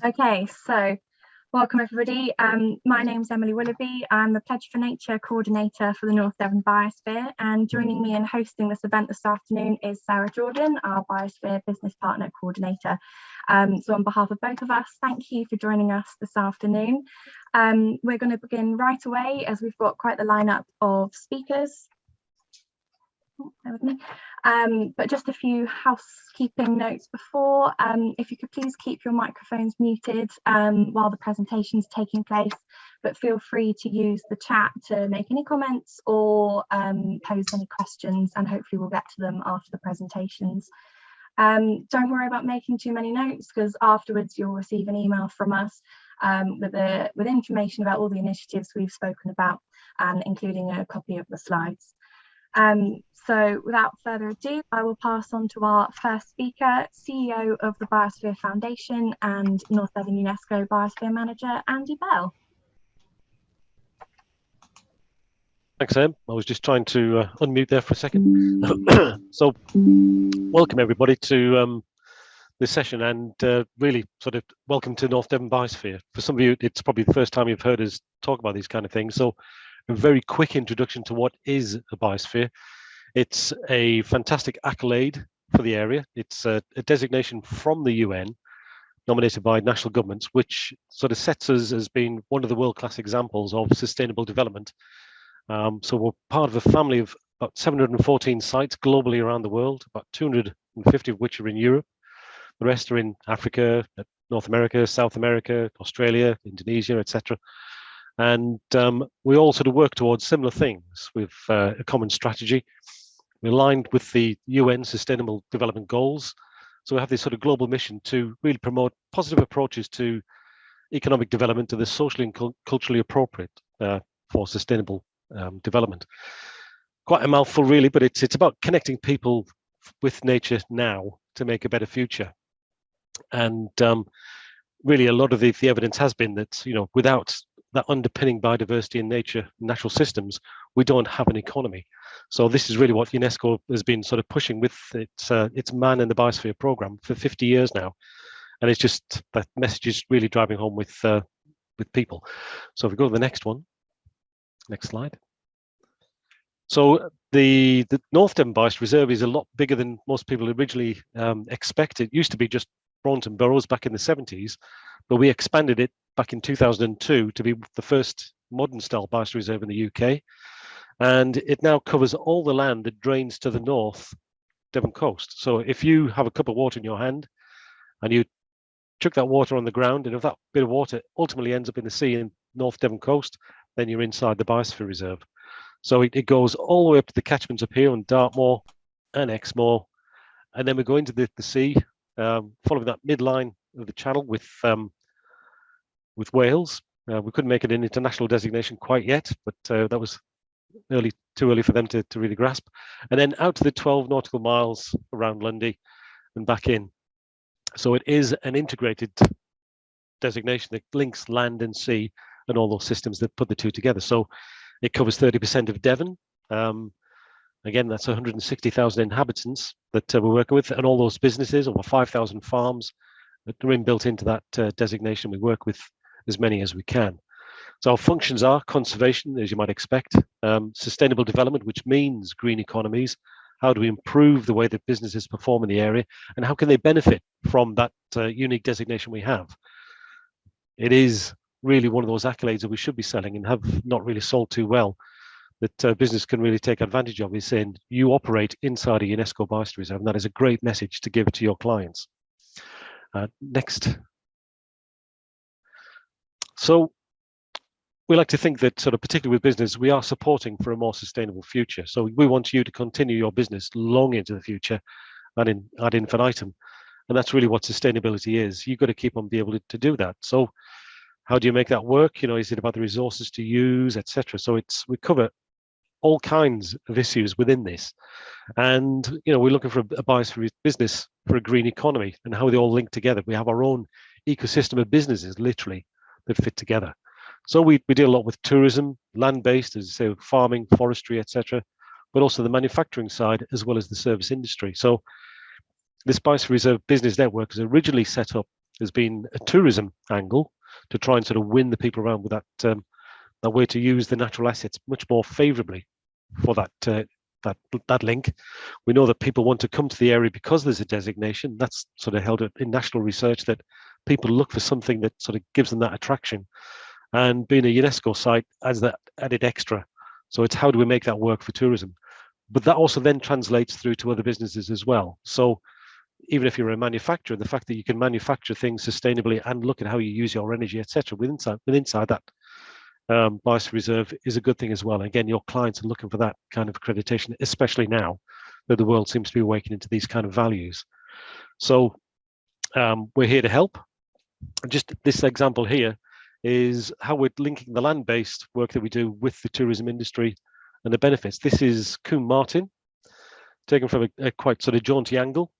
Okay, so welcome everybody. My name's Emily Willoughby. I'm the Pledge for Nature coordinator for the North Devon Biosphere, and joining me in hosting this event this afternoon is Sarah Jordan, our Biosphere Business Partner Coordinator. So on behalf of both of us, thank you for joining us this afternoon. We're going to begin right away as we've got quite the lineup of speakers. Bear with me. But just a few housekeeping notes before. If you could please keep your microphones muted while the presentation is taking place, but feel free to use the chat to make any comments or pose any questions, and hopefully we'll get to them after the presentations. Don't worry about making too many notes, because afterwards you'll receive an email from us with information about all the initiatives we've spoken about, and including a copy of the slides. So without further ado, I will pass on to our first speaker, CEO of the Biosphere Foundation and North Devon UNESCO Biosphere Manager, Andy Bell. Thanks, Em. I was just trying to unmute there for a second. So welcome everybody to this session, and really sort of welcome to North Devon Biosphere. For some of you, it's probably the first time you've heard us talk about these kind of things. So a very quick introduction to what is a biosphere. It's a fantastic accolade for the area. It's a designation from the UN, nominated by national governments, which sort of sets us as being one of the world-class examples of sustainable development. So we're part of a family of about 714 sites globally around the world, about 250 of which are in Europe. The rest are in Africa, North America, South America, Australia, Indonesia, etc. And we all sort of work towards similar things with a common strategy. We're aligned with the UN Sustainable Development Goals. So we have this sort of global mission to really promote positive approaches to economic development that is socially and culturally appropriate for sustainable development. Quite a mouthful really, but it's about connecting people with nature now to make a better future. And really a lot of the evidence has been that, you know, without that underpinning biodiversity in nature, natural systems, we don't have an economy. So this is really what UNESCO has been sort of pushing with its Man in the Biosphere program for 50 years now. And it's just that message is really driving home with people. So if we go to the next one, next slide. So the North Devon Biosphere Reserve is a lot bigger than most people originally expected. It used to be just Braunton Burrows back in the 70s, but we expanded it back in 2002 to be the first modern style biosphere reserve in the UK. And it now covers all the land that drains to the North Devon coast. So if you have a cup of water in your hand and you chuck that water on the ground, and if that bit of water ultimately ends up in the sea in North Devon coast, then you're inside the Biosphere Reserve. So it goes all the way up to the catchments up here on Dartmoor and Exmoor. And then we go into the sea, following that midline of the channel with Wales. We couldn't make it an international designation quite yet, but that was too early for them to really grasp. And then out to the 12 nautical miles around Lundy and back in. So it is an integrated designation that links land and sea and all those systems that put the two together. So it covers 30% of Devon. Again, that's 160,000 inhabitants that we're working with, and all those businesses, over 5,000 farms that are inbuilt into that designation. We work with as many as we can. So our functions are conservation, as you might expect, sustainable development, which means green economies. How do we improve the way that businesses perform in the area, and how can they benefit from that unique designation we have? It is really one of those accolades that we should be selling and have not really sold too well, that business can really take advantage of, is saying you operate inside a UNESCO Biosphere Reserve, and that is a great message to give to your clients. Next. So we like to think that, sort of particularly with business, we are supporting for a more sustainable future. So we want you to continue your business long into the future and ad infinitum. And that's really what sustainability is. You've got to keep on being able to do that. So how do you make that work? You know, is it about the resources to use, etc.? So we cover all kinds of issues within this. And, you know, we're looking for a biosphere business for a green economy and how they all link together. We have our own ecosystem of businesses, literally, that fit together. So we deal a lot with tourism, land-based, as I say, farming, forestry, etc., but also the manufacturing side as well as the service industry. So this Biosphere Reserve Business Network was originally set up has been a tourism angle to try and sort of win the people around with that way to use the natural assets much more favourably for that link. We know that people want to come to the area because there's a designation. That's sort of held in national research, that people look for something that sort of gives them that attraction. And being a UNESCO site adds that added extra. So it's how do we make that work for tourism? But that also then translates through to other businesses as well. So even if you're a manufacturer, the fact that you can manufacture things sustainably and look at how you use your energy, etc., within that Biosphere Reserve is a good thing as well. Again, your clients are looking for that kind of accreditation, especially now that the world seems to be awakening to these kind of values. So we're here to help. Just this example here is how we're linking the land-based work that we do with the tourism industry and the benefits. This is Combe Martin, taken from a quite sort of jaunty angle.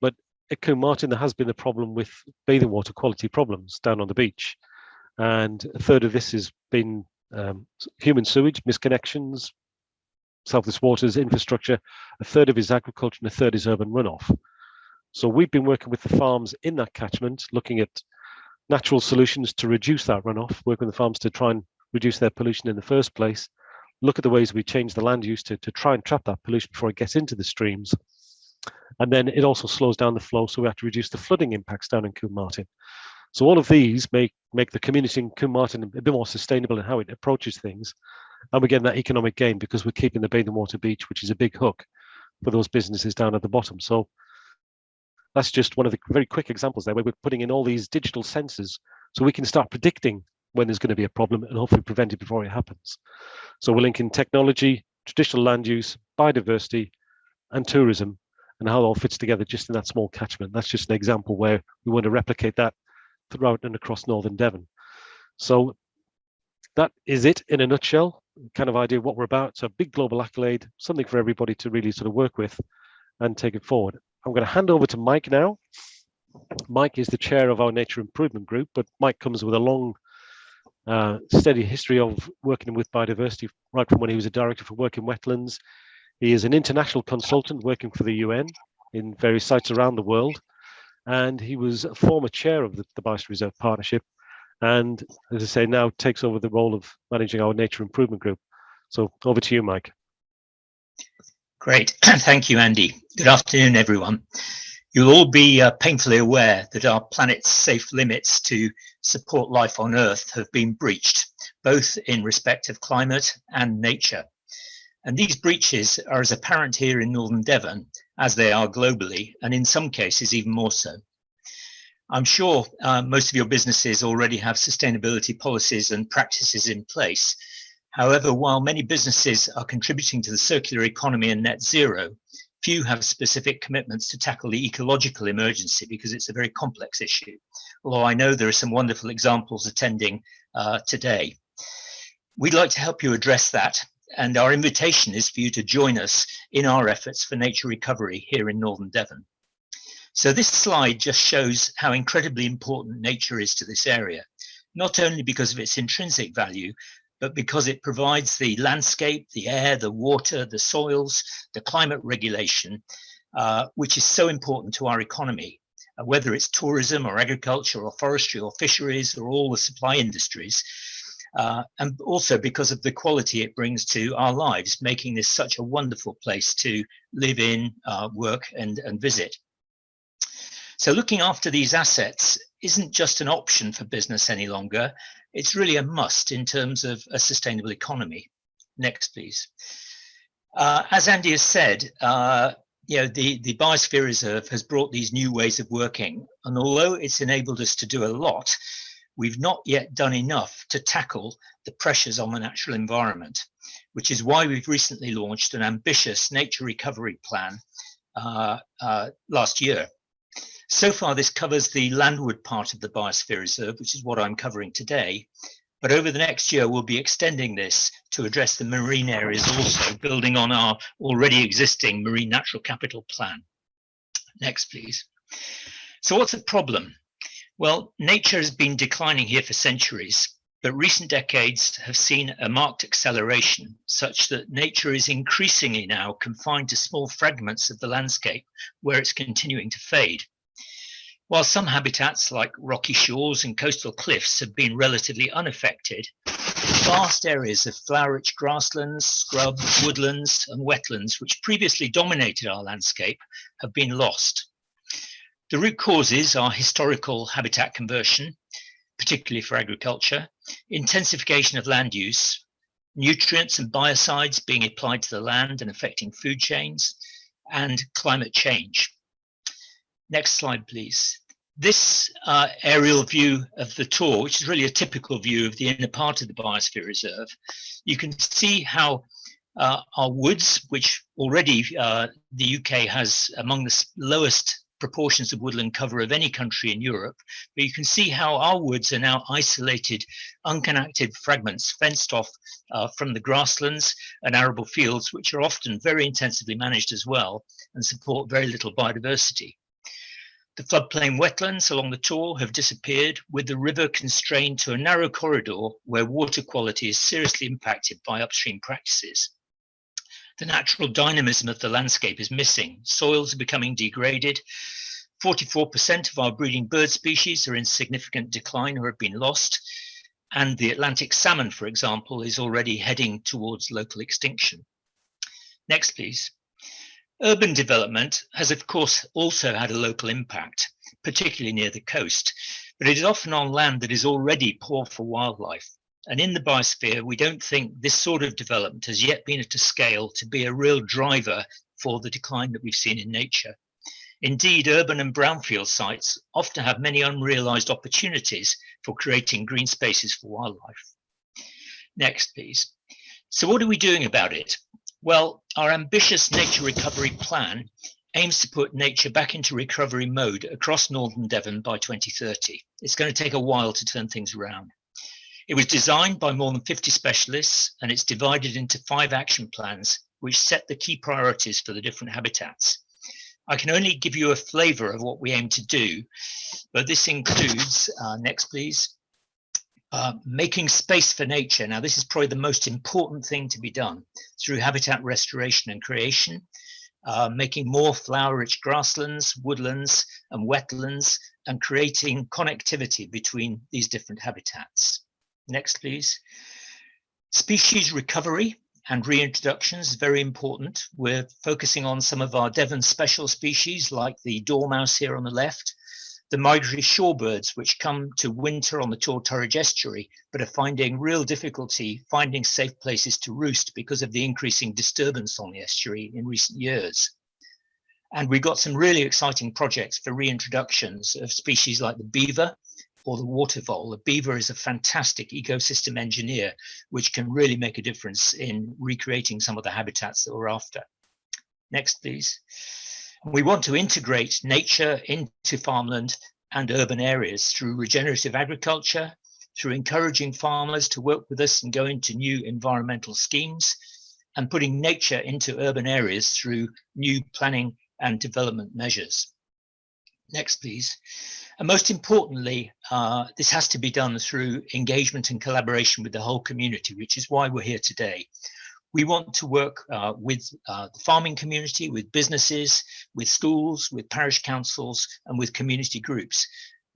But at Combe Martin, there has been a problem with bathing water quality problems down on the beach. And a third of this has been human sewage, misconnections, selfless waters, infrastructure. A third of it is agriculture and a third is urban runoff. So we've been working with the farms in that catchment, looking at natural solutions to reduce that runoff, working with the farms to try and reduce their pollution in the first place, look at the ways we change the land use to try and trap that pollution before it gets into the streams. And then it also slows down the flow, so we have to reduce the flooding impacts down in Combe Martin. So all of these make the community in Combe Martin a bit more sustainable in how it approaches things. And we're getting that economic gain because we're keeping the bathing water beach, which is a big hook for those businesses down at the bottom. So that's just one of the very quick examples there where we're putting in all these digital sensors so we can start predicting when there's going to be a problem and hopefully prevent it before it happens. So we're linking technology, traditional land use, biodiversity, and tourism, and how it all fits together just in that small catchment. That's just an example where we want to replicate that throughout and across northern Devon. So that is it in a nutshell, kind of idea of what we're about. So a big global accolade, something for everybody to really sort of work with and take it forward. I'm going to hand over to Mike now. Mike is the chair of our Nature Improvement Group, but Mike comes with a long, steady history of working with biodiversity, right from when he was a director for work in wetlands. He is an international consultant working for the UN in various sites around the world. And he was a former chair of the Biosphere Reserve Partnership. And as I say, now takes over the role of managing our Nature Improvement Group. So over to you, Mike. Great. Thank you, Andy. Good afternoon, everyone. You'll all be painfully aware that our planet's safe limits to support life on Earth have been breached, both in respect of climate and nature. And these breaches are as apparent here in northern Devon as they are globally, and in some cases even more so. I'm sure most of your businesses already have sustainability policies and practices in place. However, while many businesses are contributing to the circular economy and net zero, few have specific commitments to tackle the ecological emergency because it's a very complex issue. Although I know there are some wonderful examples attending today. We'd like to help you address that, and our invitation is for you to join us in our efforts for nature recovery here in northern Devon. So this slide just shows how incredibly important nature is to this area, not only because of its intrinsic value, but because it provides the landscape, the air, the water, the soils, the climate regulation, which is so important to our economy, whether it's tourism or agriculture or forestry or fisheries or all the supply industries, and also because of the quality it brings to our lives, making this such a wonderful place to live in, work and visit. So looking after these assets isn't just an option for business any longer. It's really a must in terms of a sustainable economy. Next, please. As Andy has said, the Biosphere Reserve has brought these new ways of working, and although it's enabled us to do a lot, we've not yet done enough to tackle the pressures on the natural environment, which is why we've recently launched an ambitious nature recovery plan last year. So far, this covers the landward part of the Biosphere Reserve, which is what I'm covering today. But over the next year, we'll be extending this to address the marine areas also, building on our already existing marine natural capital plan. Next, please. So what's the problem? Well, nature has been declining here for centuries, but recent decades have seen a marked acceleration such that nature is increasingly now confined to small fragments of the landscape where it's continuing to fade. While some habitats like rocky shores and coastal cliffs have been relatively unaffected, vast areas of flower-rich grasslands, scrub, woodlands and wetlands which previously dominated our landscape have been lost. The root causes are historical habitat conversion, particularly for agriculture, intensification of land use, nutrients and biocides being applied to the land and affecting food chains, and climate change. Next slide, please. This aerial view of the Tor, which is really a typical view of the inner part of the Biosphere Reserve, you can see how our woods, which already the UK has among the lowest proportions of woodland cover of any country in Europe, but you can see how our woods are now isolated, unconnected fragments fenced off from the grasslands and arable fields, which are often very intensively managed as well and support very little biodiversity. The floodplain wetlands along the Tor have disappeared, with the river constrained to a narrow corridor where water quality is seriously impacted by upstream practices. The natural dynamism of the landscape is missing. Soils are becoming degraded. 44% of our breeding bird species are in significant decline or have been lost. And the Atlantic salmon, for example, is already heading towards local extinction. Next, please. Urban development has, of course, also had a local impact, particularly near the coast, but it is often on land that is already poor for wildlife. And in the biosphere, we don't think this sort of development has yet been at a scale to be a real driver for the decline that we've seen in nature. Indeed, urban and brownfield sites often have many unrealized opportunities for creating green spaces for wildlife. Next, please. So what are we doing about it? Well, our ambitious nature recovery plan aims to put nature back into recovery mode across northern Devon by 2030. It's going to take a while to turn things around. It was designed by more than 50 specialists, and it's divided into 5 action plans, which set the key priorities for the different habitats. I can only give you a flavor of what we aim to do, but this includes, next please, making space for nature. Now, this is probably the most important thing to be done through habitat restoration and creation, making more flower-rich grasslands, woodlands, and wetlands, and creating connectivity between these different habitats. Next, please. Species recovery and reintroduction is very important. We're focusing on some of our Devon special species, like the dormouse here on the left, the migratory shorebirds, which come to winter on the Tor Turridge estuary, but are finding real difficulty finding safe places to roost because of the increasing disturbance on the estuary in recent years. And we've got some really exciting projects for reintroductions of species like the beaver or the water vole. The beaver is a fantastic ecosystem engineer, which can really make a difference in recreating some of the habitats that we're after. Next, please. We want to integrate nature into farmland and urban areas through regenerative agriculture, through encouraging farmers to work with us and go into new environmental schemes, and putting nature into urban areas through new planning and development measures. Next, please. And most importantly, this has to be done through engagement and collaboration with the whole community, which is why we're here today. We want to work with the farming community, with businesses, with schools, with parish councils, and with community groups,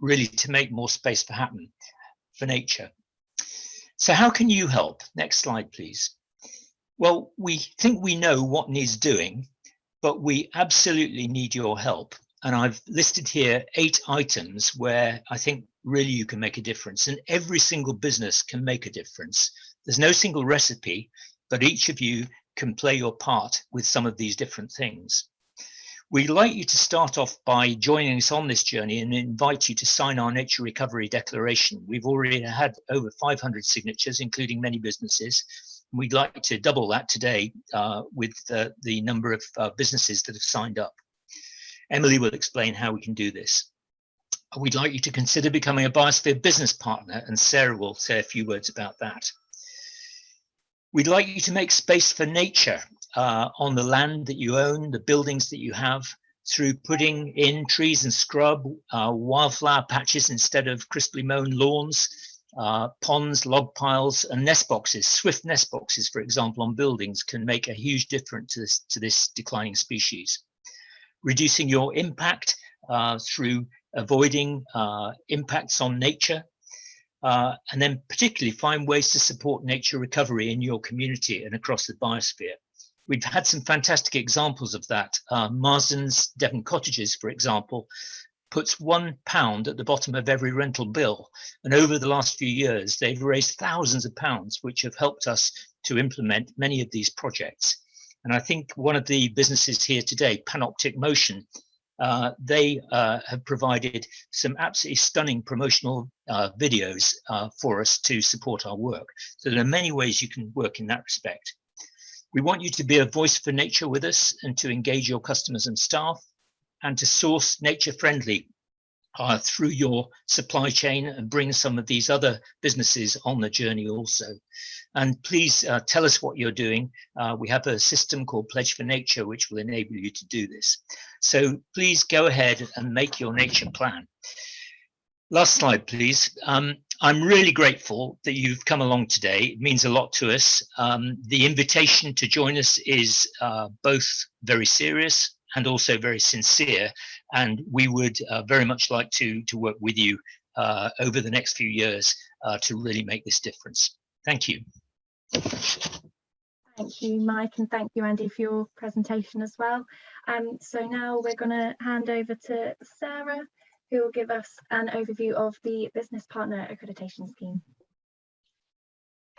really to make more space for nature. So how can you help? Next slide, please. Well, we think we know what needs doing, but we absolutely need your help. And I've listed here 8 items where I think really you can make a difference, and every single business can make a difference. There's no single recipe, but each of you can play your part with some of these different things. We'd like you to start off by joining us on this journey and invite you to sign our Nature Recovery Declaration. We've already had over 500 signatures, including many businesses. We'd like to double that today with the number of businesses that have signed up. Emily will explain how we can do this. We'd like you to consider becoming a Biosphere business partner, and Sarah will say a few words about that. We'd like you to make space for nature on the land that you own, the buildings that you have, through putting in trees and scrub, wildflower patches instead of crisply mown lawns, ponds, log piles, and nest boxes. Swift nest boxes, for example, on buildings can make a huge difference to this declining species. Reducing your impact through avoiding impacts on nature, and then particularly find ways to support nature recovery in your community and across the biosphere. We've had some fantastic examples of that. Marsden's Devon Cottages, for example, puts £1 at the bottom of every rental bill. And over the last few years, they've raised thousands of pounds, which have helped us to implement many of these projects. And I think one of the businesses here today, Panoptic Motion, they have provided some absolutely stunning promotional videos for us to support our work. So there are many ways you can work in that respect. We want you to be a voice for nature with us and to engage your customers and staff and to source nature friendly through your supply chain and bring some of these other businesses on the journey also. And please tell us what you're doing. We have a system called Pledge for Nature, which will enable you to do this. So please go ahead and make your nature plan. Last slide, please. I'm really grateful that you've come along today. It means a lot to us. The invitation to join us is both very serious and also very sincere. And we would very much like to work with you over the next few years to really make this difference. Thank you. Thank you, Mike, and thank you, Andy, for your presentation as well. So now we're going to hand over to Sarah, who will give us an overview of the Business Partner Accreditation Scheme.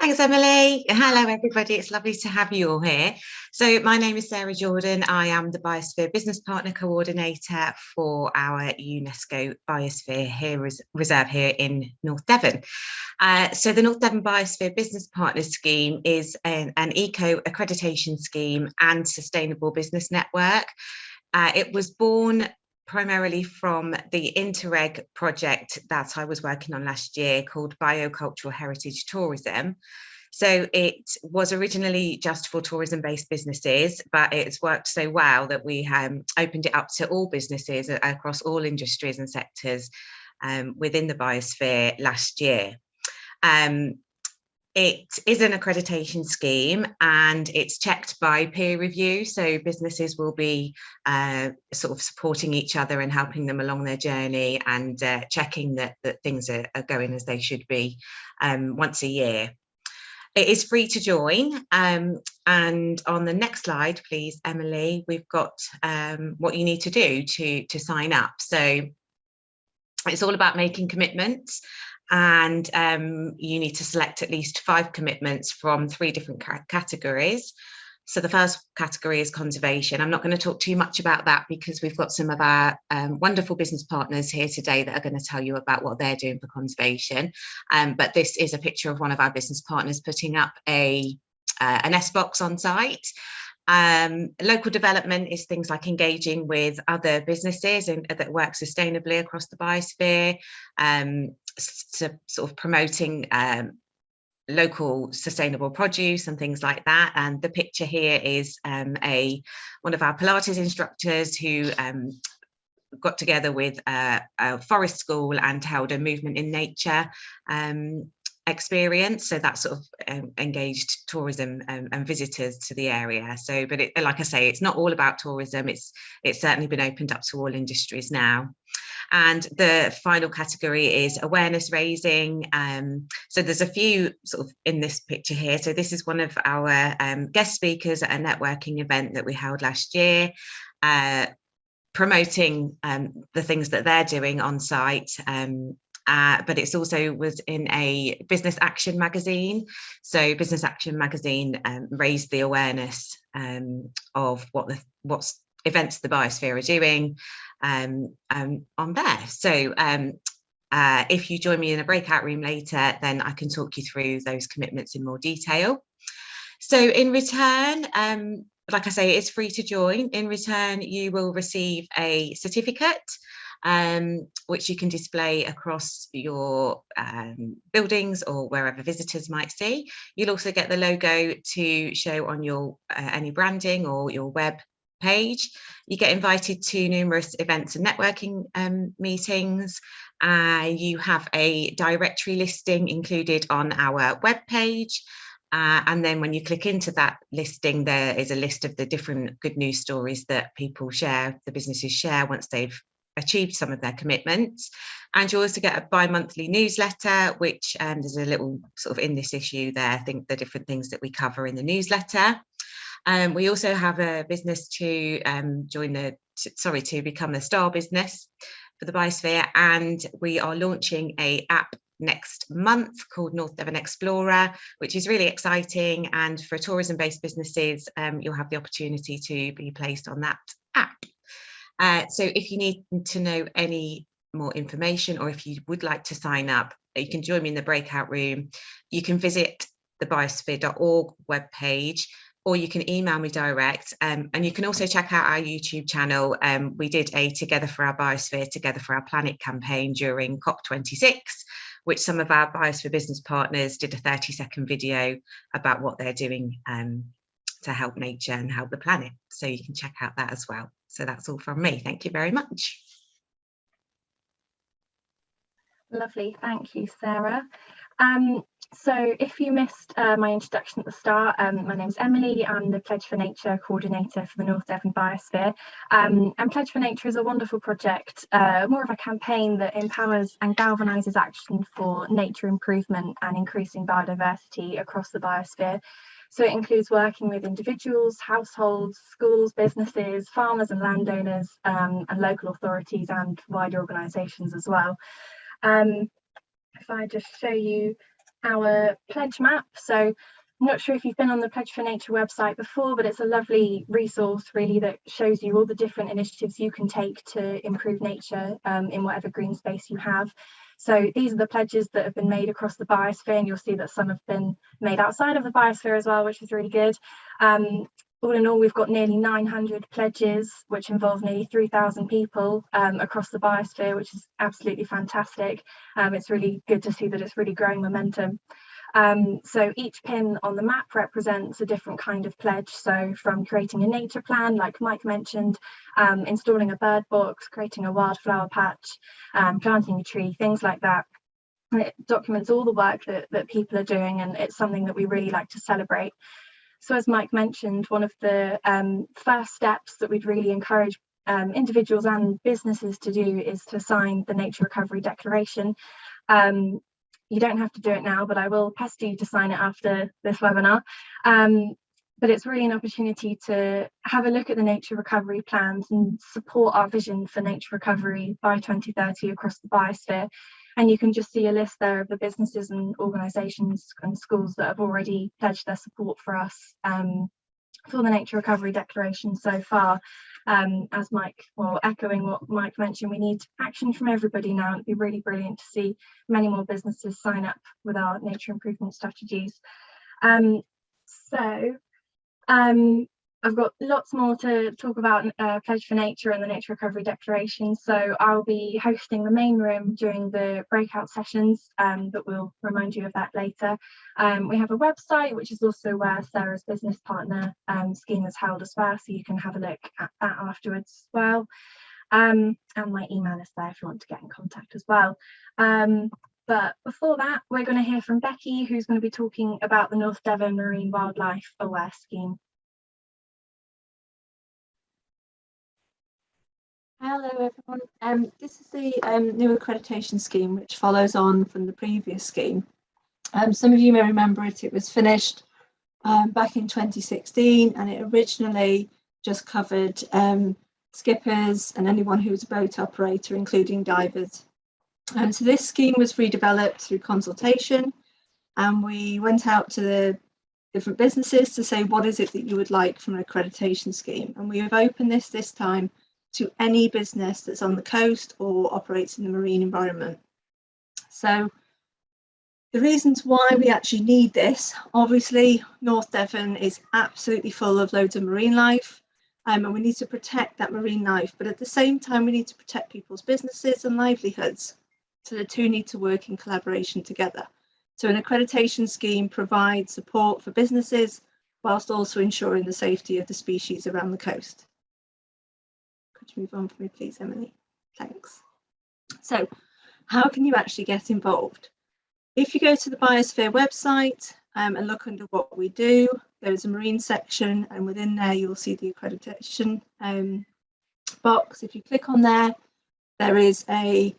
Thanks, Emily. Hello, everybody. It's lovely to have you all here. So my name is Sarah Jordan. I am the Biosphere Business Partner Coordinator for our UNESCO Biosphere Reserve here in North Devon. So the North Devon Biosphere Business Partner Scheme is an eco accreditation scheme and sustainable business network. It was born primarily from the Interreg project that I was working on last year called Biocultural Heritage Tourism. So it was originally just for tourism-based businesses, but it's worked so well that we opened it up to all businesses across all industries and sectors within the biosphere last year. It is an accreditation scheme and it's checked by peer review. So businesses will be sort of supporting each other and helping them along their journey and checking that things are going as they should be once a year. It is free to join. And on the next slide, please, Emily, we've got what you need to do to sign up. So it's all about making commitments. And you need to select at least 5 commitments from 3 different categories. So the first category is conservation. I'm not going to talk too much about that because we've got some of our wonderful business partners here today that are going to tell you about what they're doing for conservation. But this is a picture of one of our business partners putting up an S-box on site. Local development is things like engaging with other businesses that work sustainably across the biosphere, so sort of promoting local sustainable produce and things like that. And the picture here is one of our Pilates instructors who got together with a forest school and held a movement in nature experience. So that sort of engaged tourism and visitors to the area. So, but like I say, it's not all about tourism. It's certainly been opened up to all industries now. And the final category is awareness raising. So there's a few sort of in this picture here. So this is one of our guest speakers at a networking event that we held last year, promoting the things that they're doing on site. But it's also was in a Business Action magazine. So Business Action magazine raised the awareness of what events the biosphere are doing on there. So if you join me in a breakout room later, then I can talk you through those commitments in more detail. So in return, like I say, it's free to join. In return, you will receive a certificate which you can display across your buildings or wherever visitors might see. You'll also get the logo to show on your any branding or your web page. You get invited to numerous events and networking meetings. You have a directory listing included on our web page. And then when you click into that listing, there is a list of the different good news stories that people share, the businesses share once they've achieved some of their commitments. And you also get a bi-monthly newsletter, which there's a little sort of in this issue there, I think the different things that we cover in the newsletter. We also have a business to to become a star business for the Biosphere, and we are launching an app next month called North Devon Explorer, which is really exciting. And for tourism-based businesses, you'll have the opportunity to be placed on that app. So if you need to know any more information, or if you would like to sign up, you can join me in the breakout room. You can visit the biosphere.org webpage, or you can email me direct, and you can also check out our YouTube channel. We did a Together for Our Biosphere, Together for Our Planet campaign during COP26, which some of our Biosphere business partners did a 30-second video about what they're doing to help nature and help the planet. So you can check out that as well. So that's all from me. Thank you very much. Lovely, thank you, Sarah. So if you missed my introduction at the start, my name's Emily. I'm the Pledge for Nature coordinator for the North Devon Biosphere. And Pledge for Nature is a wonderful project, more of a campaign that empowers and galvanises action for nature improvement and increasing biodiversity across the biosphere. So it includes working with individuals, households, schools, businesses, farmers and landowners, and local authorities and wider organisations as well. If I just show you our pledge map. So I'm not sure if you've been on the Pledge for Nature website before, but it's a lovely resource really that shows you all the different initiatives you can take to improve nature in whatever green space you have. So these are the pledges that have been made across the biosphere, and you'll see that some have been made outside of the biosphere as well, which is really good. All in all, we've got nearly 900 pledges, which involve nearly 3,000 people across the biosphere, which is absolutely fantastic. It's really good to see that it's really growing momentum. So each pin on the map represents a different kind of pledge. So from creating a nature plan, like Mike mentioned, installing a bird box, creating a wildflower patch, planting a tree, things like that. And it documents all the work that people are doing, and it's something that we really like to celebrate. So as Mike mentioned, one of the first steps that we'd really encourage individuals and businesses to do is to sign the Nature Recovery Declaration. You don't have to do it now, but I will pester you to sign it after this webinar. But it's really an opportunity to have a look at the nature recovery plans and support our vision for nature recovery by 2030 across the biosphere. And you can just see a list there of the businesses and organisations and schools that have already pledged their support for us for the Nature Recovery Declaration so far. As Mike, well, echoing what Mike mentioned, we need action from everybody now. It'd be really brilliant to see many more businesses sign up with our nature improvement strategies. I've got lots more to talk about Pledge for Nature and the Nature Recovery Declaration. So I'll be hosting the main room during the breakout sessions, but we'll remind you of that later. We have a website, which is also where Sarah's business partner scheme is held as well, so you can have a look at that afterwards as well. And my email is there if you want to get in contact as well. But before that, we're going to hear from Beccy, who's going to be talking about the North Devon Marine Wildlife Aware Scheme. Hello everyone. This is the new accreditation scheme, which follows on from the previous scheme. Some of you may remember it was finished back in 2016, and it originally just covered skippers and anyone who was a boat operator, including divers. So this scheme was redeveloped through consultation, and we went out to the different businesses to say, what is it that you would like from an accreditation scheme? And we have opened this time to any business that's on the coast or operates in the marine environment. So the reasons why we actually need this, obviously North Devon is absolutely full of loads of marine life, and we need to protect that marine life, but at the same time we need to protect people's businesses and livelihoods. So the two need to work in collaboration together. So an accreditation scheme provides support for businesses whilst also ensuring the safety of the species around the coast. Could you move on for me, please, Emily? Thanks. So how can you actually get involved? If you go to the Biosphere website and look under what we do, there's a marine section, and within there you'll see the accreditation box. If you click on there, there is a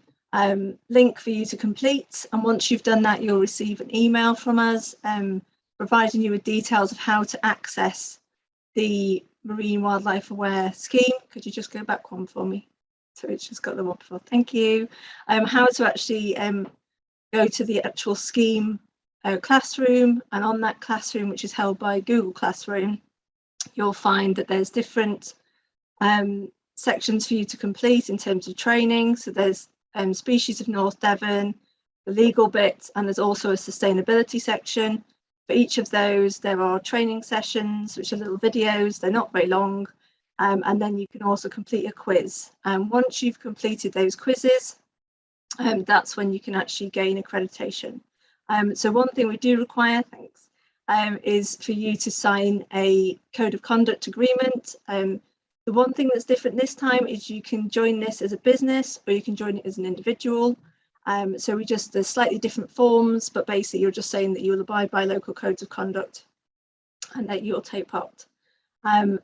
link for you to complete, and once you've done that, you'll receive an email from us providing you with details of how to access the Marine Wildlife Aware scheme. Could you just go back one for me? So it's just got the one before. Thank you. How to actually go to the actual scheme classroom, and on that classroom, which is held by Google Classroom, you'll find that there's different sections for you to complete in terms of training. So there's species of North Devon, the legal bit, and there's also a sustainability section. For each of those, there are training sessions, which are little videos. They're not very long. And then you can also complete a quiz. Once you've completed those quizzes, that's when you can actually gain accreditation. So one thing we do require, is for you to sign a code of conduct agreement. The one thing that's different this time is you can join this as a business or you can join it as an individual. So there's slightly different forms, but basically you're just saying that you will abide by local codes of conduct and that you'll take part.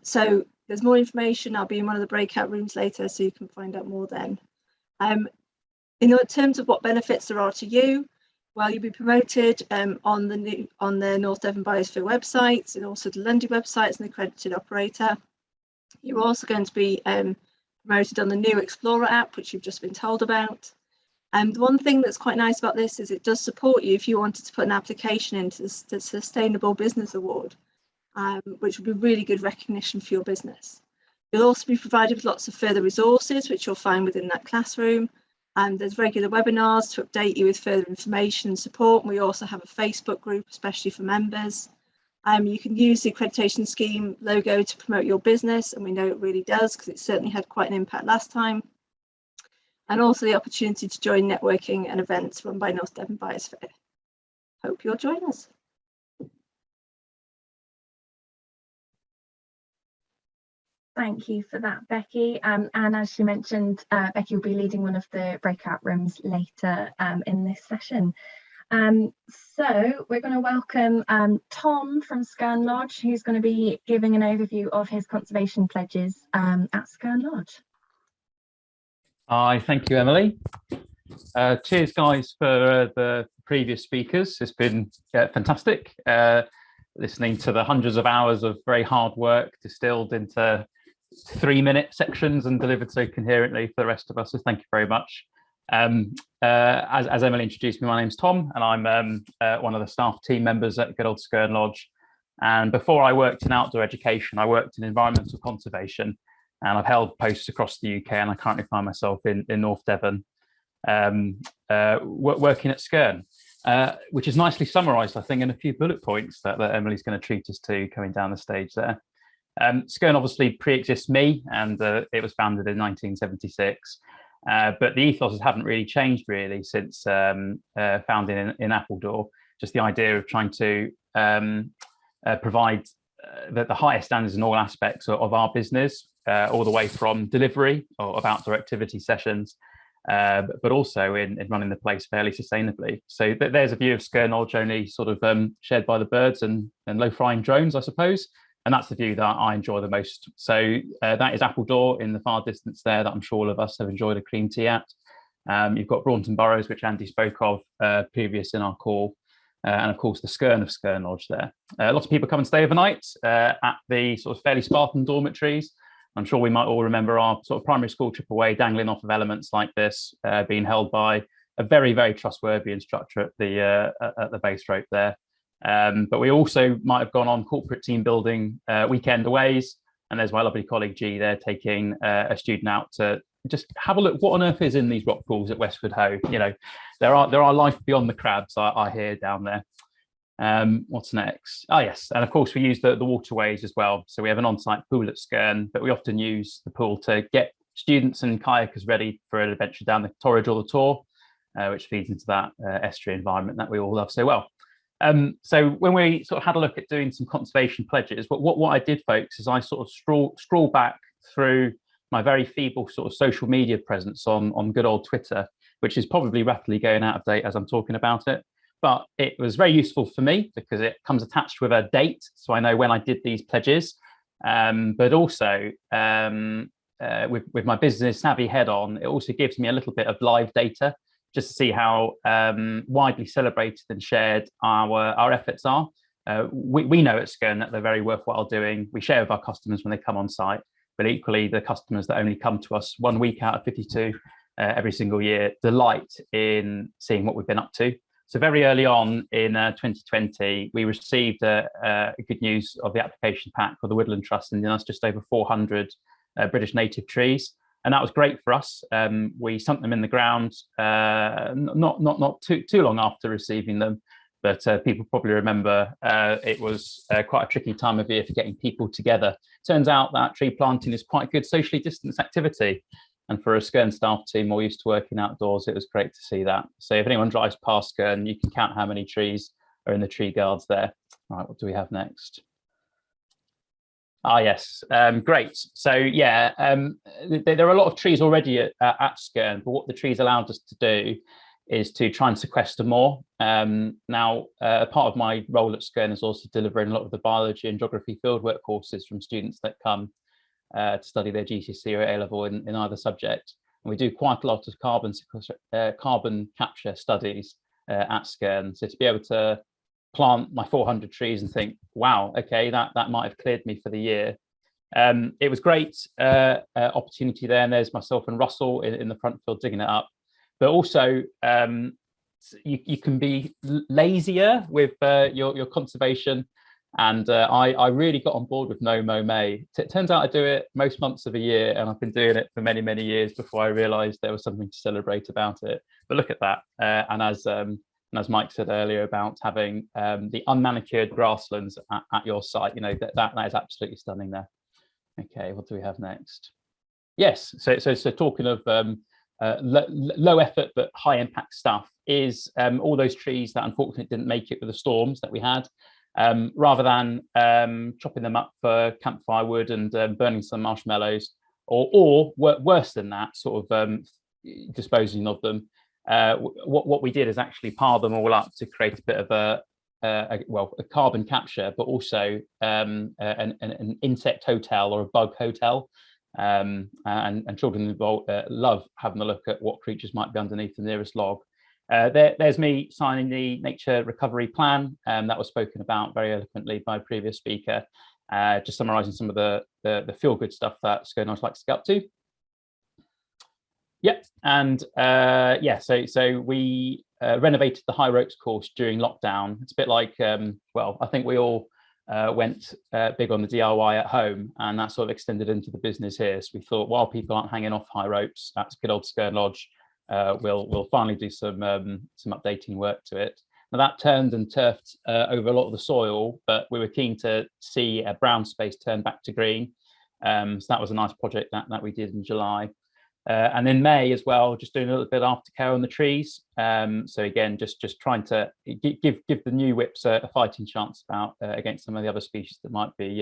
So there's more information. I'll be in one of the breakout rooms later, so you can find out more then. In terms of what benefits there are to you, well, you'll be promoted on the North Devon Biosphere website and also the Lundy website as an accredited operator. You're also going to be promoted on the new Explorer app, which you've just been told about. And the one thing that's quite nice about this is it does support you if you wanted to put an application into the Sustainable Business Award, which would be really good recognition for your business. You'll also be provided with lots of further resources, which you'll find within that classroom. And there's regular webinars to update you with further information and support. And we also have a Facebook group, especially for members. You can use the accreditation scheme logo to promote your business, and we know it really does because it certainly had quite an impact last time. And also the opportunity to join networking and events run by North Devon Biosphere. Hope you'll join us. Thank you for that, Becky. And as she mentioned, Becky will be leading one of the breakout rooms later in this session. So we're going to welcome Tom from Skern Lodge, who's going to be giving an overview of his conservation pledges at Skern Lodge. Hi, thank you, Emily. Cheers, guys, for the previous speakers. It's been fantastic listening to the hundreds of hours of very hard work distilled into 3-minute sections and delivered so coherently for the rest of us. So thank you very much. As Emily introduced me, my name's Tom, and I'm one of the staff team members at good old Skern Lodge. And before I worked in outdoor education, I worked in environmental conservation, and I've held posts across the UK, and I currently find myself in North Devon working at Skern, which is nicely summarised, I think, in a few bullet points that Emily's going to treat us to coming down the stage there. Skern obviously pre-exists me, and it was founded in 1976. But the ethos haven't really changed since founding in Appledore. Just the idea of trying to provide the highest standards in all aspects of our business, all the way from delivery of outdoor activity sessions, but also in running the place fairly sustainably. So there's a view of Skern Lodge only sort of shared by the birds and low-flying drones, I suppose. And that's the view that I enjoy the most. So that is Appledore in the far distance there that I'm sure all of us have enjoyed a clean tea at. You've got Braunton Burrows, which Andy spoke of previous in our call. And of course, the Skern of Skern Lodge there. Lots of people come and stay overnight at the sort of fairly Spartan dormitories. I'm sure we might all remember our sort of primary school trip away dangling off of elements like this, being held by a very, very trustworthy instructor at the base rope there. But we also might have gone on corporate team building weekend aways, and there's my lovely colleague G there taking a student out to just have a look what on earth is in these rock pools at Westford Hoe. You know, there are life beyond the crabs, I hear down there. What's next? Oh yes, and of course we use the waterways as well. So we have an on-site pool at Skern, but we often use the pool to get students and kayakers ready for an adventure down the Torridge or the Tor, which feeds into that estuary environment that we all love so well. So when we sort of had a look at doing some conservation pledges, what I did, folks, is I sort of scroll back through my very feeble sort of social media presence on good old Twitter, which is probably rapidly going out of date as I'm talking about it. But it was very useful for me because it comes attached with a date, so I know when I did these pledges. But also, with my business savvy head on, it also gives me a little bit of live data just to see how widely celebrated and shared our efforts are. We know at Skern that they're very worthwhile doing. We share with our customers when they come on site, but equally the customers that only come to us 1 week out of 52 every single year delight in seeing what we've been up to. So very early on in 2020, we received good news of the application pack for the Woodland Trust, and that's just over 400 British native trees. And that was great for us. We sunk them in the ground not too long after receiving them, but people probably remember it was quite a tricky time of year for getting people together. Turns out that tree planting is quite good socially distanced activity. And for a Skern staff team more used to working outdoors, it was great to see that. So if anyone drives past Skern, you can count how many trees are in the tree guards there. All right, what do we have next? Ah, yes, great. So yeah, there are a lot of trees already at Skern, but what the trees allowed us to do is to try and sequester more. Now, part of my role at Skern is also delivering a lot of the biology and geography fieldwork courses from students that come to study their GCSE or A-level in either subject. And we do quite a lot of carbon capture studies at Skern. So to be able to plant my 400 trees and think, wow, okay, that might have cleared me for the year. It was great opportunity there. And there's myself and Russell in the front field digging it up. But also, you can be lazier with your conservation. And I really got on board with No Mow May. It turns out I do it most months of a year, and I've been doing it for many, many years before I realised there was something to celebrate about it. But look at that. And as Mike said earlier about having the unmanicured grasslands at your site, you know, that is absolutely stunning there. Okay, what do we have next? Yes, so talking of low effort but high impact stuff is all those trees that unfortunately didn't make it with the storms that we had. Rather than chopping them up for campfire wood and burning some marshmallows, or worse than that, sort of disposing of them, what we did is actually pile them all up to create a bit of a carbon capture, but also an insect hotel or a bug hotel. And children love having a look at what creatures might be underneath the nearest log. There's me signing the nature recovery plan that was spoken about very eloquently by a previous speaker, just summarising some of the feel-good stuff that Skern likes to get up to. Yep, and so we renovated the high ropes course during lockdown. It's a bit like, well, I think we all went big on the DIY at home, and that sort of extended into the business here. So we thought, while people aren't hanging off high ropes, that's good old Skern Lodge. We'll finally do some updating work to it. Now that turned and turfed over a lot of the soil, but we were keen to see a brown space turn back to green. So that was a nice project that we did in July. And in May as well, just doing a little bit of aftercare on the trees. So again, just trying to give the new whips a fighting chance against some of the other species that might be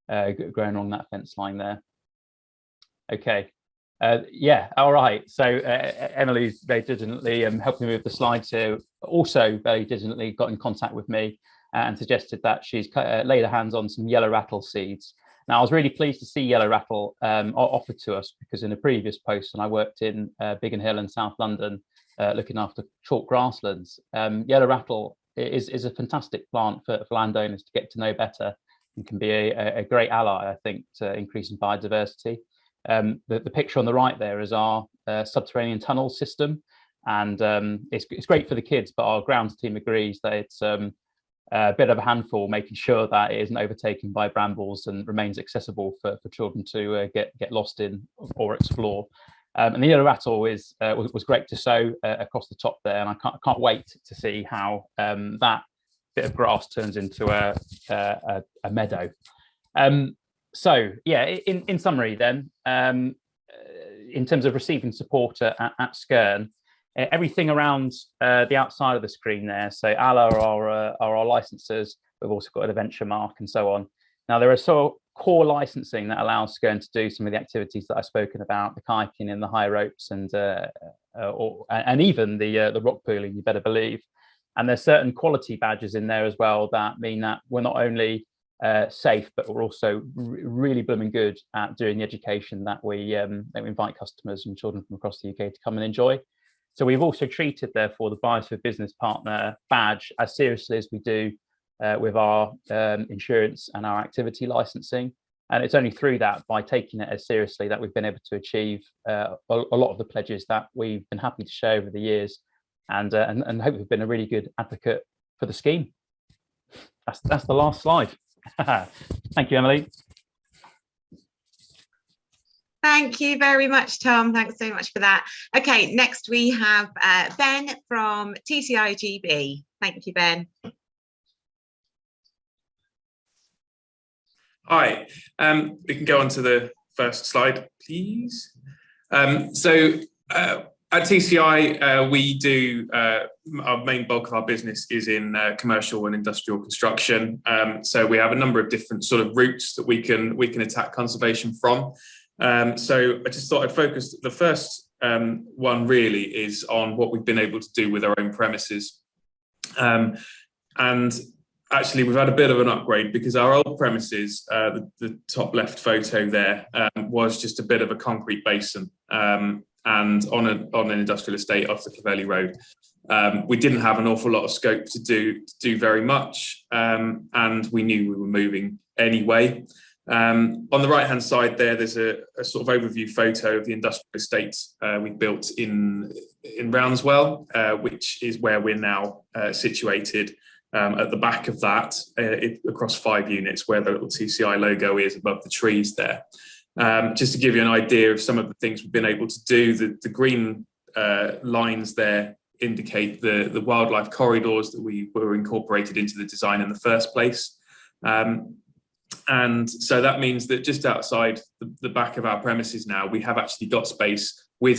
growing along that fence line there. Okay. Yeah, all right. So Emily's very diligently helping me with the slides here. Also very diligently got in contact with me and suggested that she's laid her hands on some yellow rattle seeds. Now, I was really pleased to see yellow rattle offered to us, because in a previous post, when I worked in Biggin Hill in South London, looking after chalk grasslands, yellow rattle is a fantastic plant for landowners to get to know better, and can be a great ally, I think, to increasing biodiversity. The picture on the right there is our subterranean tunnel system, and it's great for the kids, but our grounds team agrees that it's a bit of a handful, making sure that it isn't overtaken by brambles and remains accessible for children to get lost in or explore. And the yellow rattle was great to sow across the top there, and I can't wait to see how that bit of grass turns into a meadow. So yeah, in summary then, in terms of receiving support at Skern, everything around the outside of the screen there. So ALA are our licensors. We've also got an adventure mark and so on. Now there are sort of core licensing that allows Skern to do some of the activities that I've spoken about, the kayaking and the high ropes, and even the rock pooling, you better believe. And there's certain quality badges in there as well that mean that we're not only safe, but we're also really blooming good at doing the education that we invite customers and children from across the UK to come and enjoy. So we've also treated, therefore, the Biosphere Business Partner badge as seriously as we do with our insurance and our activity licensing. And it's only through that, by taking it as seriously, that we've been able to achieve a lot of the pledges that we've been happy to show over the years, and hope we've been a really good advocate for the scheme. That's the last slide. Thank you, Emily. Thank you very much, Tom. Thanks so much for that. Okay, next we have Ben from TCIGB. Thank you, Ben. Hi, we can go on to the first slide, please. At TCI, we do, our main bulk of our business is in commercial and industrial construction. So we have a number of different sort of routes that we can attack conservation from. So I just thought I'd focus, the first one really is on what we've been able to do with our own premises. And actually we've had a bit of an upgrade, because our old premises, the top left photo there, was just a bit of a concrete basin. And on an industrial estate off the Clovelly Road. We didn't have an awful lot of scope to do very much, and we knew we were moving anyway. On the right hand side there's a sort of overview photo of the industrial estate we built in Rounswell, which is where we're now situated. At the back of that, across 5 units, where the little TCI logo is above the trees there. Just to give you an idea of some of the things we've been able to do, the green lines there indicate the wildlife corridors that we were incorporated into the design in the first place. And so that means that just outside the back of our premises now, we have actually got space with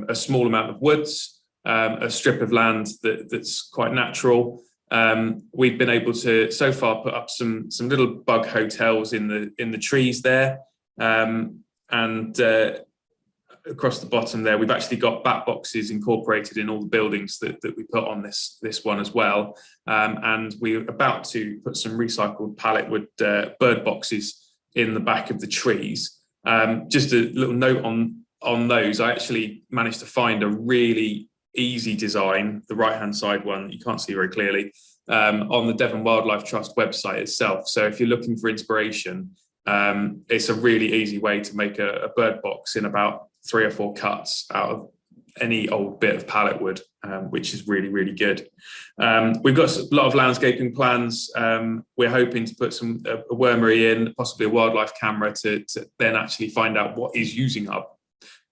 a small amount of woods, a strip of land that's quite natural. We've been able to so far put up some little bug hotels in the trees there. And across the bottom there, we've actually got bat boxes incorporated in all the buildings that we put on this one as well. And we're about to put some recycled pallet wood bird boxes in the back of the trees. Just a little note on those, I actually managed to find a really easy design, the right hand side one, you can't see very clearly, on the Devon Wildlife Trust website itself. So if you're looking for inspiration, it's a really easy way to make a bird box in about 3 or 4 cuts out of any old bit of pallet wood, which is really, really good. We've got a lot of landscaping plans. We're hoping to put a wormery in, possibly a wildlife camera, to then actually find out what is using our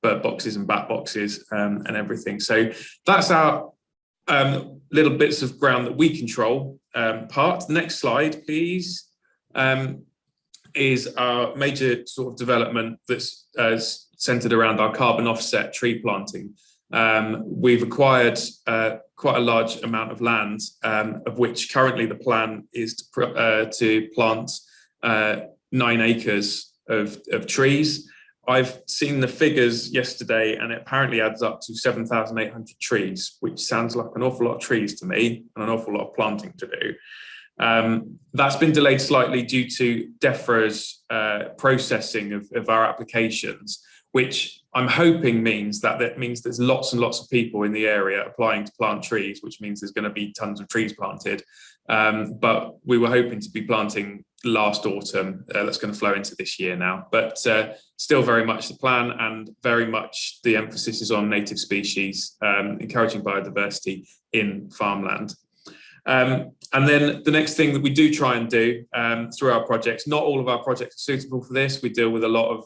bird boxes and bat boxes and everything. So that's our little bits of ground that we control part. The next slide, please. Is our major sort of development that's centered around our carbon offset tree planting. We've acquired quite a large amount of land, of which currently the plan is to plant 9 acres of trees. I've seen the figures yesterday, and it apparently adds up to 7,800 trees, which sounds like an awful lot of trees to me, and an awful lot of planting to do. That's been delayed slightly due to DEFRA's processing of our applications, which I'm hoping means there's lots and lots of people in the area applying to plant trees, which means there's going to be tons of trees planted. But we were hoping to be planting last autumn. That's going to flow into this year now, but still very much the plan, and very much the emphasis is on native species, encouraging biodiversity in farmland. And then the next thing that we do try and do through our projects, not all of our projects are suitable for this. We deal with a lot of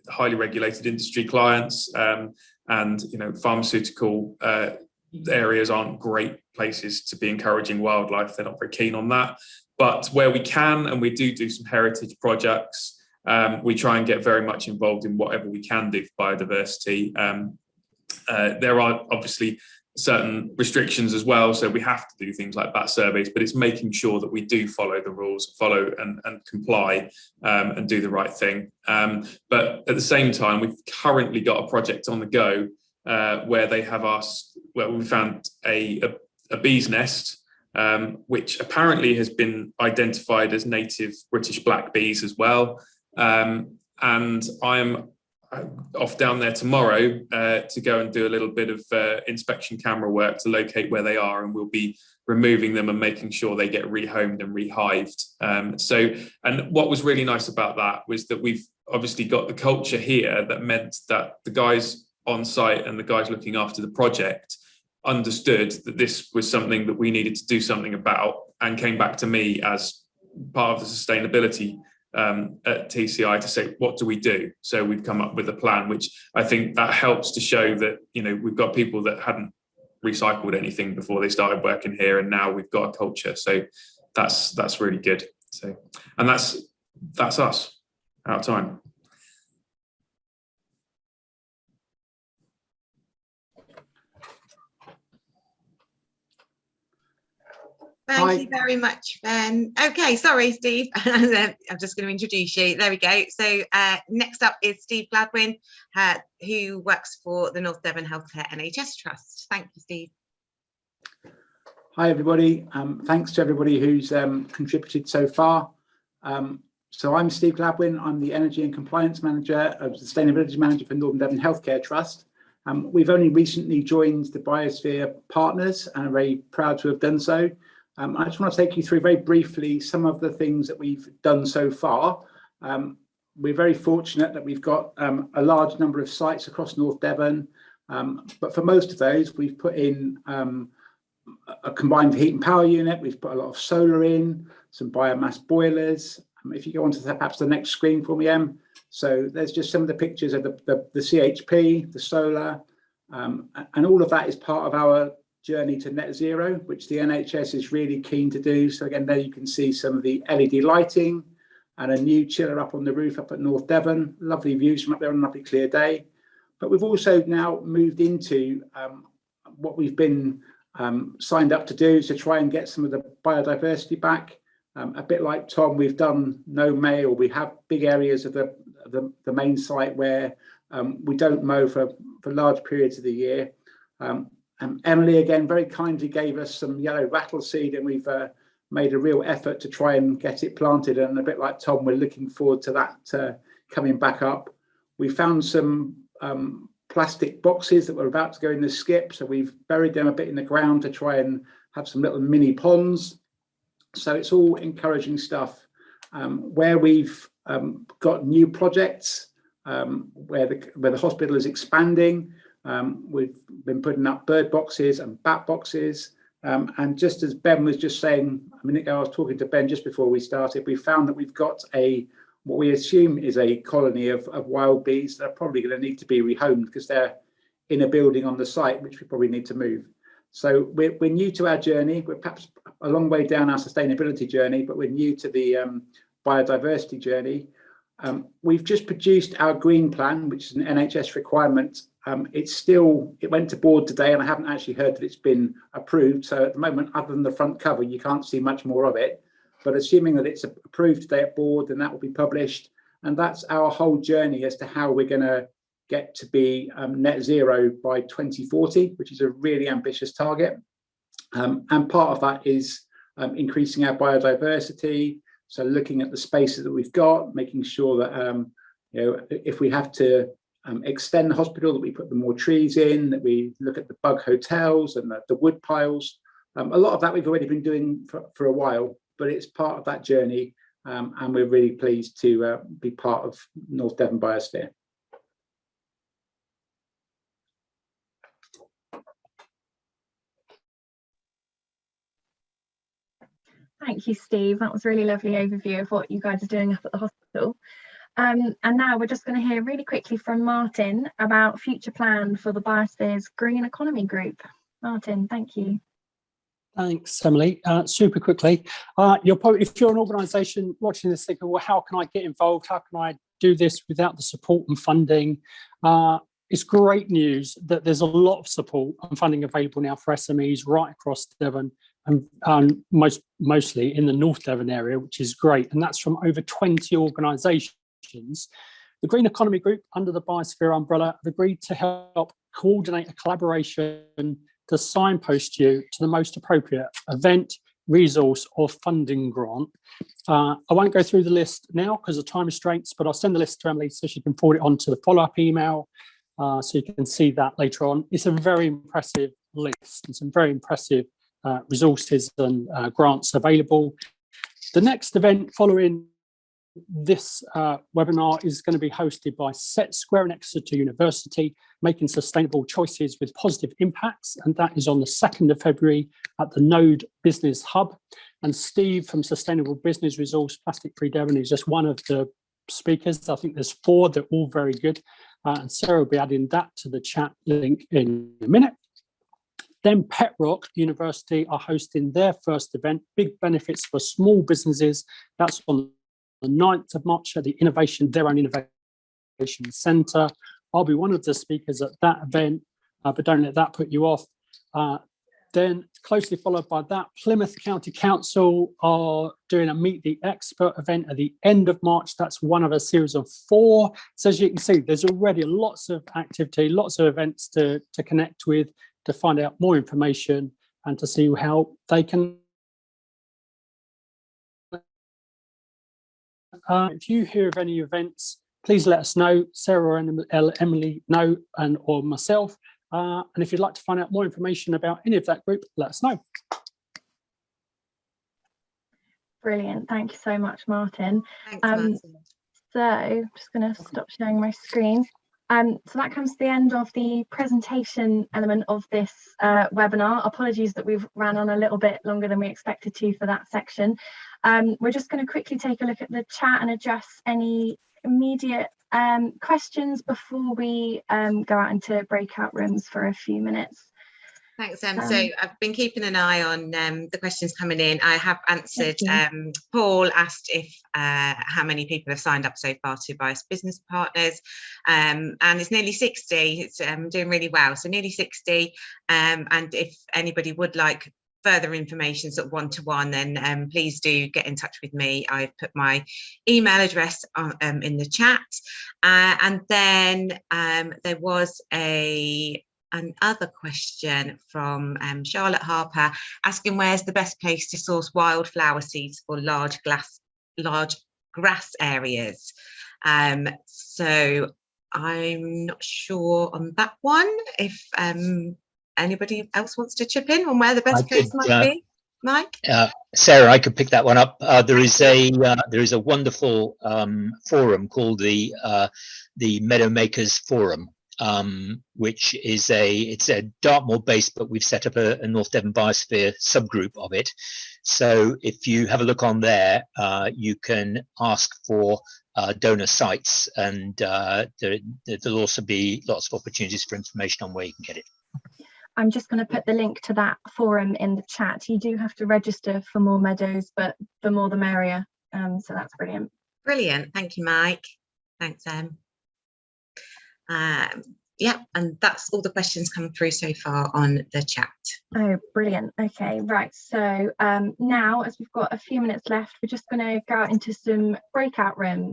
highly regulated industry clients, and pharmaceutical areas aren't great places to be encouraging wildlife. They're not very keen on that. But where we can, and we do some heritage projects, we try and get very much involved in whatever we can do for biodiversity. There are obviously certain restrictions as well, so we have to do things like bat surveys, but it's making sure that we do follow the rules, follow and comply, and do the right thing. But at the same time, we've currently got a project on the go where they have asked, well, we found a bee's nest which apparently has been identified as native British black bees as well. And I'm off down there tomorrow to go and do a little bit of inspection camera work to locate where they are, and we'll be removing them and making sure they get rehomed and rehived. And what was really nice about that was that we've obviously got the culture here that meant that the guys on site and the guys looking after the project understood that this was something that we needed to do something about, and came back to me as part of the sustainability at TCI to say, what do we do? So we've come up with a plan, which I think that helps to show that, you know, we've got people that hadn't recycled anything before they started working here, and now we've got a culture. So that's really good. So, and that's us out of time. Thank you very much, Ben. Okay, sorry, Steve. I'm just going to introduce you. There we go. So next up is Steve Gladwin, who works for the North Devon Healthcare NHS Trust. Thank you, Steve. Hi, everybody. Thanks to everybody who's contributed so far. So I'm Steve Gladwin. I'm the Energy and Compliance Manager, Sustainability Manager for Northern Devon Healthcare Trust. We've only recently joined the Biosphere partners and are very proud to have done so. I just want to take you through very briefly some of the things that we've done so far. We're very fortunate that we've got a large number of sites across North Devon, but for most of those, we've put in a combined heat and power unit. We've put a lot of solar in, some biomass boilers. If you go on to perhaps the next screen for me, Em. So there's just some of the pictures of the CHP, the solar, and all of that is part of our journey to net zero, which the NHS is really keen to do. So again, there you can see some of the LED lighting and a new chiller up on the roof up at North Devon. Lovely views from up there on a lovely clear day. But we've also now moved into what we've been signed up to do, to try and get some of the biodiversity back. A bit like Tom, we've done no May, or we have big areas of the main site where we don't mow for large periods of the year. Emily, again, very kindly gave us some yellow rattle seed, and we've made a real effort to try and get it planted. And a bit like Tom, we're looking forward to that coming back up. We found some plastic boxes that were about to go in the skip, so we've buried them a bit in the ground to try and have some little mini ponds. So it's all encouraging stuff. Where we've got new projects, where the hospital is expanding, we've been putting up bird boxes and bat boxes. And just as Ben was just saying a minute ago, I was talking to Ben just before we started, we found that we've got what we assume is a colony of wild bees that are probably going to need to be rehomed because they're in a building on the site, which we probably need to move. So we're new to our journey. We're perhaps a long way down our sustainability journey, but we're new to the biodiversity journey. We've just produced our green plan, which is an NHS requirement. It went to board today, and I haven't actually heard that it's been approved. So at the moment, other than the front cover, you can't see much more of it. But assuming that it's approved today at board, then that will be published. And that's our whole journey as to how we're going to get to be net zero by 2040, which is a really ambitious target. And part of that is increasing our biodiversity. So looking at the spaces that we've got, making sure that if we have to extend the hospital, that we put the more trees in, that we look at the bug hotels and the wood piles. A lot of that we've already been doing for a while, but it's part of that journey, and we're really pleased to be part of North Devon Biosphere. Thank you, Steve. That was a really lovely overview of what you guys are doing up at the hospital. And now we're just going to hear really quickly from Martin about future plan for the Biosphere's Green Economy Group. Martin, thank you. Thanks, Emily. Super quickly, you're probably, if you're an organisation watching this thinking, well, how can I get involved? How can I do this without the support and funding? It's great news that there's a lot of support and funding available now for SMEs right across Devon, and mostly in the North Devon area, which is great. And that's from over 20 organisations. The Green Economy Group, under the Biosphere umbrella, have agreed to help coordinate a collaboration to signpost you to the most appropriate event, resource or funding grant. I won't go through the list now because of time restraints, but I'll send the list to Emily so she can forward it on to the follow-up email, so you can see that later on. It's a very impressive list and some very impressive resources and grants available. The next event following this webinar is going to be hosted by Set Square and Exeter University, Making Sustainable Choices with Positive Impacts, and that is on the 2nd of February at the Node Business Hub. And Steve from Sustainable Business Resource Plastic Free Devon is just one of the speakers. I think there's 4, they're all very good. And Sarah will be adding that to the chat link in a minute. Then Petrock University are hosting their first event, Big Benefits for Small Businesses. That's on the 9th of March at the Their Own Innovation Centre. I'll be one of the speakers at that event, but don't let that put you off. Then closely followed by that, Plymouth County Council are doing a Meet the Expert event at the end of March. That's one of a series of 4. So as you can see, there's already lots of activity, lots of events to connect with, to find out more information and to see how they can. If you hear of any events, please let us know. Sarah and Emily know, or myself. And if you'd like to find out more information about any of that group, let us know. Brilliant. Thank you so much, Martin. Thanks, Martin. So I'm just going to stop sharing my screen. So that comes to the end of the presentation element of this webinar. Apologies that we've ran on a little bit longer than we expected to for that section. We're just going to quickly take a look at the chat and address any immediate questions before we go out into breakout rooms for a few minutes. Thanks, Em. So I've been keeping an eye on the questions coming in. I have answered. Paul asked if how many people have signed up so far to Bios Business Partners, and it's nearly 60. It's doing really well. So nearly 60. And if anybody would like further information, sort of one-to-one, then please do get in touch with me. I've put my email address on, in the chat. And then there was another question from Charlotte Harper asking where's the best place to source wildflower seeds for large grass areas. So I'm not sure on that one if anybody else wants to chip in on where the best place might be. Mike? Sarah, I could pick that one up. There is a wonderful forum called the Meadow Makers Forum, which is it's a Dartmoor based, but we've set up a North Devon Biosphere subgroup of it. So if you have a look on there, you can ask for donor sites, and there'll also be lots of opportunities for information on where you can get it. I'm just going to put the link to that forum in the chat. You do have to register for more meadows, but the more the merrier. So that's brilliant. Brilliant. Thank you, Mike. Thanks, Em. Yeah, and that's all the questions come through so far on the chat. Oh, brilliant. Okay, right. So now, as we've got a few minutes left, we're just going to go out into some breakout rooms.